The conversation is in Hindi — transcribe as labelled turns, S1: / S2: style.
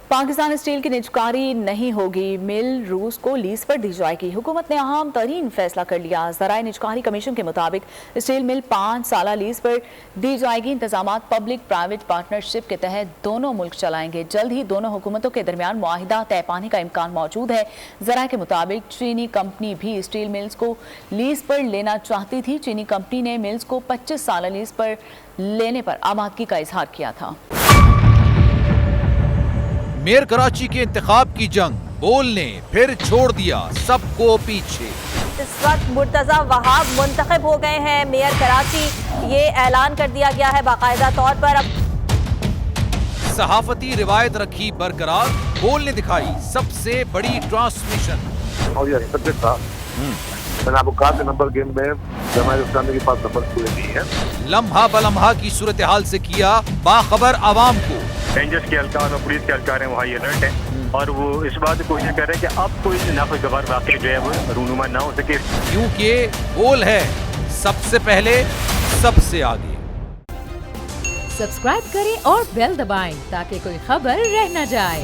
S1: पाकिस्तान स्टील की निजकारी नहीं होगी, मिल रूस को लीज पर दी जाएगी। हुकूमत ने अहम तरीन फैसला कर लिया। ज़राए निजकारी कमीशन के मुताबिक स्टील मिल 5 साल लीज पर दी जाएगी। इंतजामात पब्लिक प्राइवेट पार्टनरशिप के तहत दोनों मुल्क चलाएंगे। जल्द ही दोनों हुकूमतों के दरमियान मुआहिदा तय पाने का इम्कान मौजूद है। ज़राए के मुताबिक चीनी कंपनी भी स्टील मिल्स को लीज पर लेना चाहती थी। चीनी कंपनी ने मिल्स को 25 साल लीज पर लेने पर आमादगी का इजहार किया था।
S2: मेयर कराची के इंतखाब की जंग, बोल ने फिर छोड़ दिया सबको पीछे।
S3: इस वक्त मुर्तजा वहाब मुंतखब हो गए हैं मेयर कराची, ये ऐलान कर दिया गया है बाकायदा तौर पर। अब
S2: सहाफती रिवायत रखी बरकरार, बोल ने दिखाई सबसे बड़ी ट्रांसमिशन।
S4: और ये सब्जेक्ट था, मैंने आपको कहा कि नंबर गेम में जमात इस्लामी के पास नंबर पूरे नहीं है।
S2: लम्हा बलम्हा की सूरत हाल से किया बाखबर आवाम को।
S5: रेंजर्स के एहलकार और पुलिस के एहलकार हैं, वहाँ अलर्ट है और वो इस बात की कोशिश कर रहे हैं कि अब कोई नाखुशगवार वाक़या जो है वो रूनुमा ना हो सके,
S2: क्योंकि बोल है सबसे पहले सबसे आगे।
S6: सब्सक्राइब करें और बेल दबाएं ताकि कोई खबर रह न जाए।